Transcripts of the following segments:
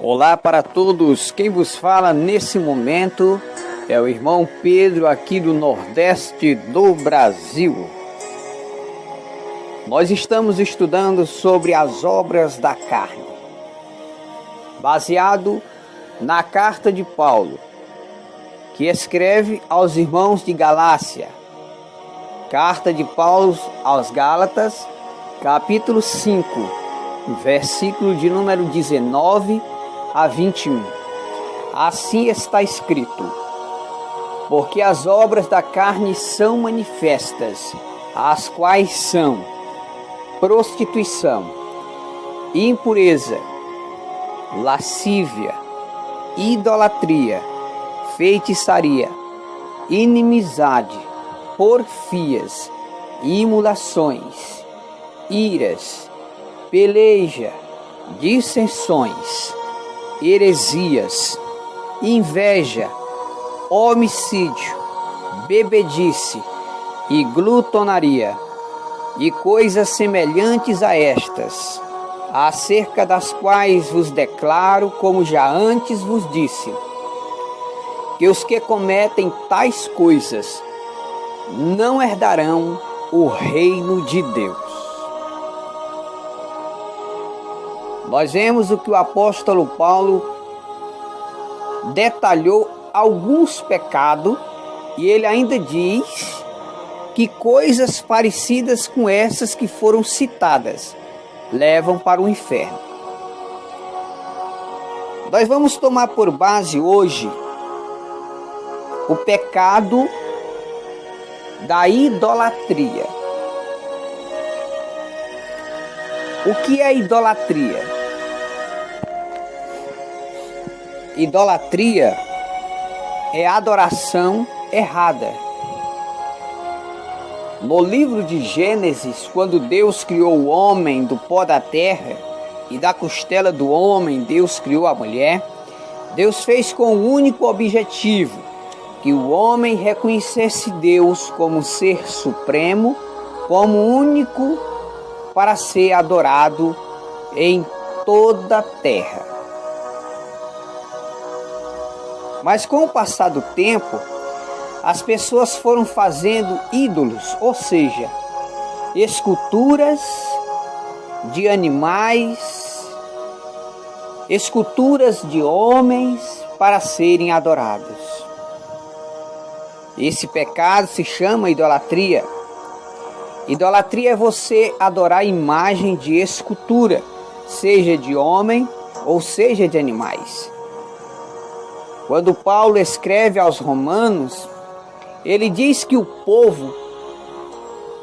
Olá para todos, quem vos fala nesse momento é o irmão Pedro aqui do Nordeste do Brasil. Nós estamos estudando sobre as obras da carne, baseado na carta de Paulo, que escreve aos irmãos de Galácia. Carta de Paulo aos Gálatas, capítulo 5, versículo de número 19 a 21. Assim está escrito: porque as obras da carne são manifestas, as quais são prostituição, impureza, lascívia, idolatria, feitiçaria, inimizade, porfias, imulações, iras, peleja, dissensões, heresias, inveja, homicídio, bebedice e glutonaria, e coisas semelhantes a estas, acerca das quais vos declaro, como já antes vos disse, que os que cometem tais coisas não herdarão o reino de Deus. Nós vemos o que o apóstolo Paulo detalhou alguns pecados, e ele ainda diz que coisas parecidas com essas que foram citadas levam para o inferno. Nós vamos tomar por base hoje o pecado da idolatria. O que é idolatria? Idolatria é adoração errada. No livro de Gênesis, quando Deus criou o homem do pó da terra, e da costela do homem Deus criou a mulher, Deus fez com o único objetivo que o homem reconhecesse Deus como ser supremo, como único para ser adorado em toda a terra. Mas com o passar do tempo, as pessoas foram fazendo ídolos, ou seja, esculturas de animais, esculturas de homens para serem adorados. Esse pecado se chama idolatria. Idolatria é você adorar a imagem de escultura, seja de homem ou seja de animais. Quando Paulo escreve aos Romanos, ele diz que o povo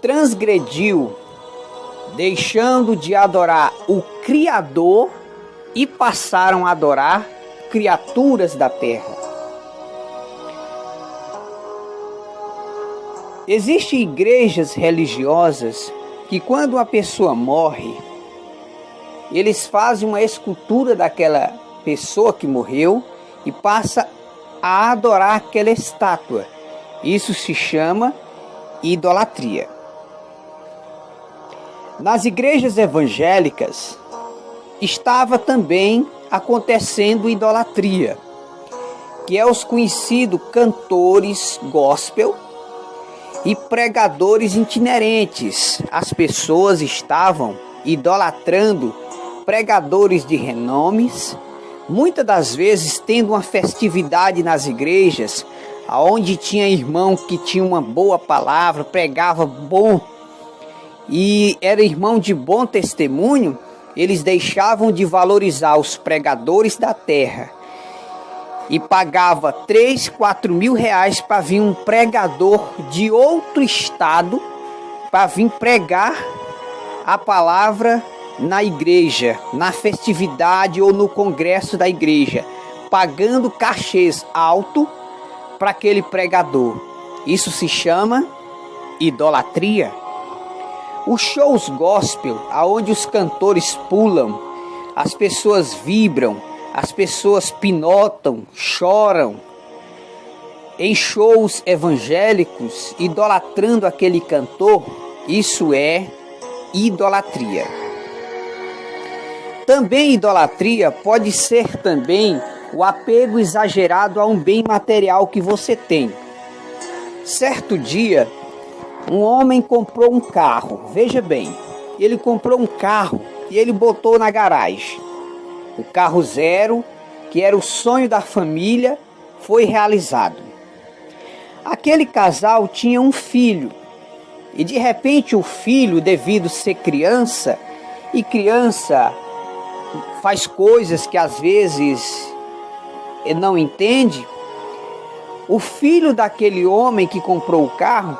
transgrediu, deixando de adorar o Criador e passaram a adorar criaturas da terra. Existem igrejas religiosas que, quando uma pessoa morre, eles fazem uma escultura daquela pessoa que morreu e passa a adorar aquela estátua. Isso se chama idolatria. Nas igrejas evangélicas estava também acontecendo idolatria, que é os conhecidos cantores gospel e pregadores itinerantes. As pessoas estavam idolatrando pregadores de renomes, muitas das vezes tendo uma festividade nas igrejas, onde tinha irmão que tinha uma boa palavra, pregava bom e era irmão de bom testemunho. Eles deixavam de valorizar os pregadores da terra e pagava 3, 4 mil reais para vir um pregador de outro estado para vir pregar a palavra na igreja, na festividade ou no congresso da igreja, pagando cachês altos para aquele pregador. Isso se chama idolatria. Os shows gospel, aonde os cantores pulam, as pessoas vibram, as pessoas pinotam, choram. Em shows evangélicos, idolatrando aquele cantor, isso é idolatria. Também idolatria pode ser também o apego exagerado a um bem material que você tem. Certo dia, um homem comprou um carro. Veja bem, ele comprou um carro e ele botou na garagem. O carro zero, que era o sonho da família, foi realizado. Aquele casal tinha um filho. E de repente o filho, devido ser criança, e criança faz coisas que às vezes ele não entende, o filho daquele homem que comprou o carro,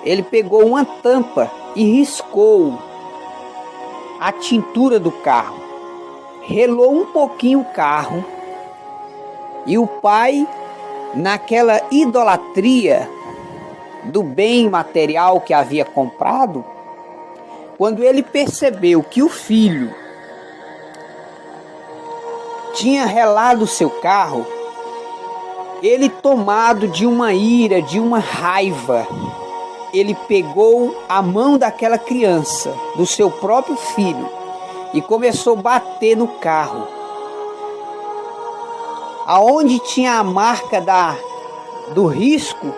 ele pegou uma tampa e riscou a tintura do carro, relou um pouquinho o carro, e o pai, naquela idolatria do bem material que havia comprado, quando ele percebeu que o filho tinha relado o seu carro, ele, tomado de uma ira, de uma raiva, ele pegou a mão daquela criança, do seu próprio filho, e começou a bater no carro. Aonde tinha a marca do risco,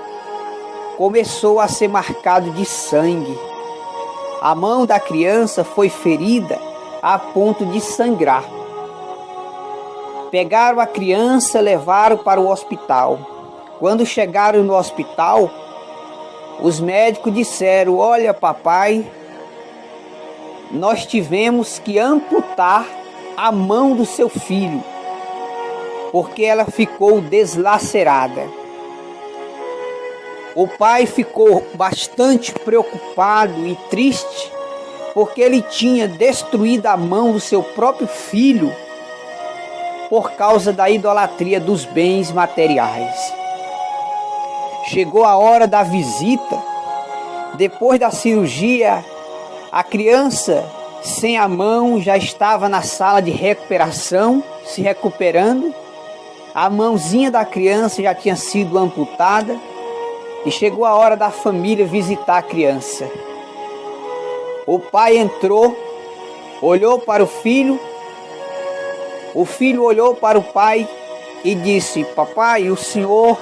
começou a ser marcado de sangue. A mão da criança foi ferida a ponto de sangrar. Pegaram a criança, levaram para o hospital. Quando chegaram no hospital, os médicos disseram: olha, papai, nós tivemos que amputar a mão do seu filho, porque ela ficou deslacerada. O pai ficou bastante preocupado e triste, porque ele tinha destruído a mão do seu próprio filho por causa da idolatria dos bens materiais. Chegou a hora da visita. Depois da cirurgia, a criança sem a mão já estava na sala de recuperação, se recuperando. A mãozinha da criança já tinha sido amputada. E chegou a hora da família visitar a criança. O pai entrou, olhou para o filho olhou para o pai e disse: papai, o senhor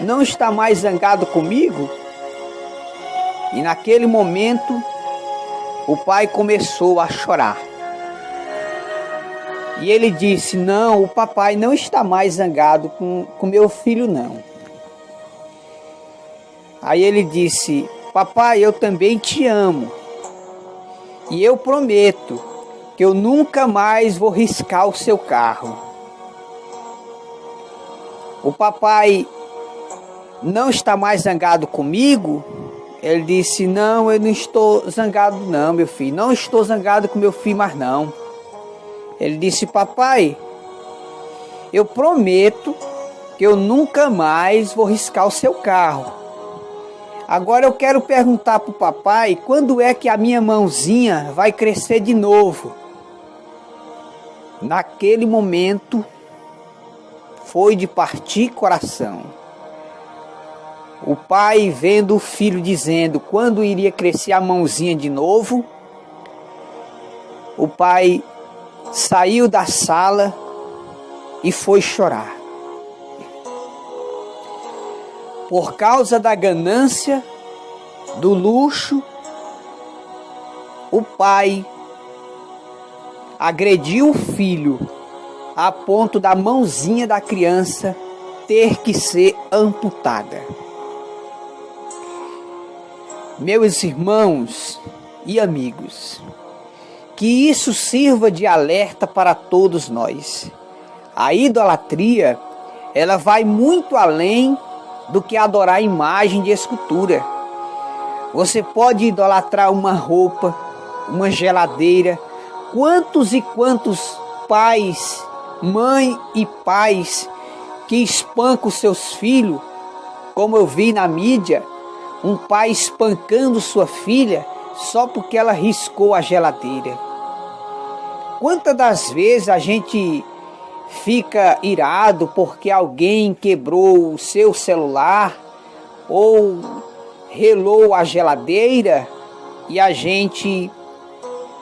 não está mais zangado comigo? E naquele momento, o pai começou a chorar. E ele disse: não, o papai não está mais zangado com meu filho, não. Aí ele disse: papai, eu também te amo. E eu prometo que eu nunca mais vou riscar o seu carro. O papai não está mais zangado comigo? Ele disse: não, eu não estou zangado não, meu filho. Não estou zangado com meu filho mais não. Ele disse: papai, eu prometo que eu nunca mais vou riscar o seu carro. Agora eu quero perguntar para o papai, quando é que a minha mãozinha vai crescer de novo? Naquele momento, foi de partir coração. O pai, vendo o filho dizendo quando iria crescer a mãozinha de novo, o pai saiu da sala e foi chorar. Por causa da ganância, do luxo, o pai agrediu o filho a ponto da mãozinha da criança ter que ser amputada. Meus irmãos e amigos, que isso sirva de alerta para todos nós. A idolatria, ela vai muito além do que adorar a imagem de escultura. Você pode idolatrar uma roupa, uma geladeira. Quantos e quantos pais, mãe e pais que espancam seus filhos, como eu vi na mídia, um pai espancando sua filha só porque ela riscou a geladeira. Quantas das vezes a gente fica irado porque alguém quebrou o seu celular ou relou a geladeira e a gente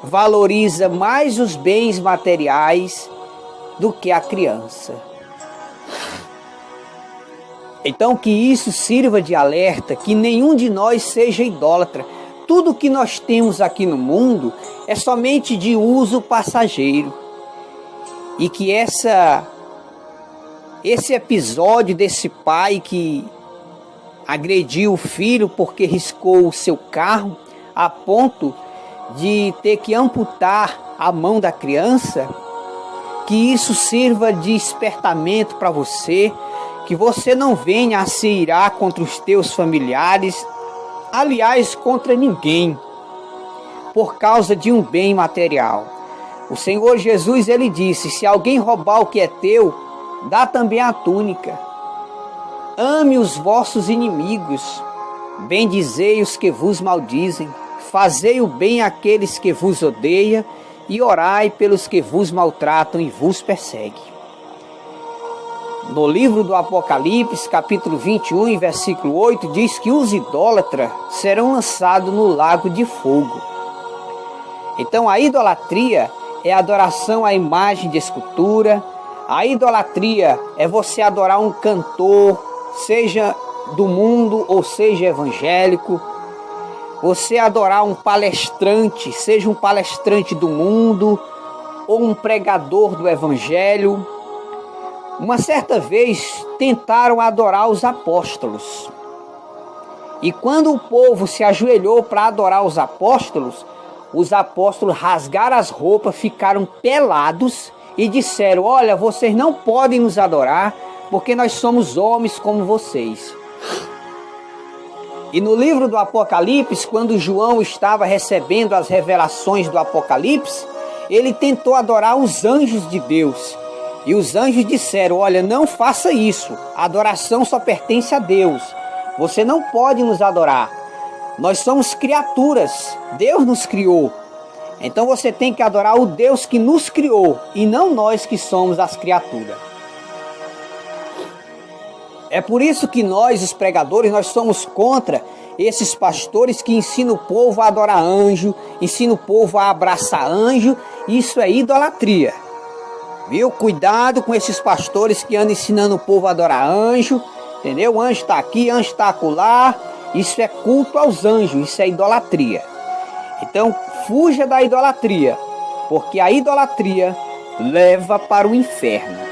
valoriza mais os bens materiais do que a criança. Então que isso sirva de alerta, que nenhum de nós seja idólatra. Tudo que nós temos aqui no mundo é somente de uso passageiro. E que esse episódio desse pai que agrediu o filho porque riscou o seu carro a ponto de ter que amputar a mão da criança, que isso sirva de despertamento para você, que você não venha a se irar contra os teus familiares, aliás, contra ninguém, por causa de um bem material. O Senhor Jesus, ele disse: se alguém roubar o que é teu, dá também a túnica. Ame os vossos inimigos, bendizei os que vos maldizem, fazei o bem àqueles que vos odeiam e orai pelos que vos maltratam e vos perseguem. No livro do Apocalipse, capítulo 21, versículo 8, diz que os idólatras serão lançados no lago de fogo. Então a idolatria é a adoração à imagem de escultura. A idolatria é você adorar um cantor, seja do mundo ou seja evangélico. Você adorar um palestrante, seja um palestrante do mundo ou um pregador do evangelho. Uma certa vez tentaram adorar os apóstolos. E quando o povo se ajoelhou para adorar os apóstolos rasgaram as roupas, ficaram pelados e disseram: olha, vocês não podem nos adorar porque nós somos homens como vocês. E no livro do Apocalipse, quando João estava recebendo as revelações do Apocalipse, ele tentou adorar os anjos de Deus. E os anjos disseram: olha, não faça isso, a adoração só pertence a Deus, você não pode nos adorar, nós somos criaturas, Deus nos criou, então você tem que adorar o Deus que nos criou e não nós que somos as criaturas. É por isso que nós, os pregadores, nós somos contra esses pastores que ensinam o povo a adorar anjo, ensinam o povo a abraçar anjo. Isso é idolatria. Viu? Cuidado com esses pastores que andam ensinando o povo a adorar anjo, entendeu? O anjo está aqui, anjo está acolá. Isso é culto aos anjos, isso é idolatria. Então, fuja da idolatria, porque a idolatria leva para o inferno.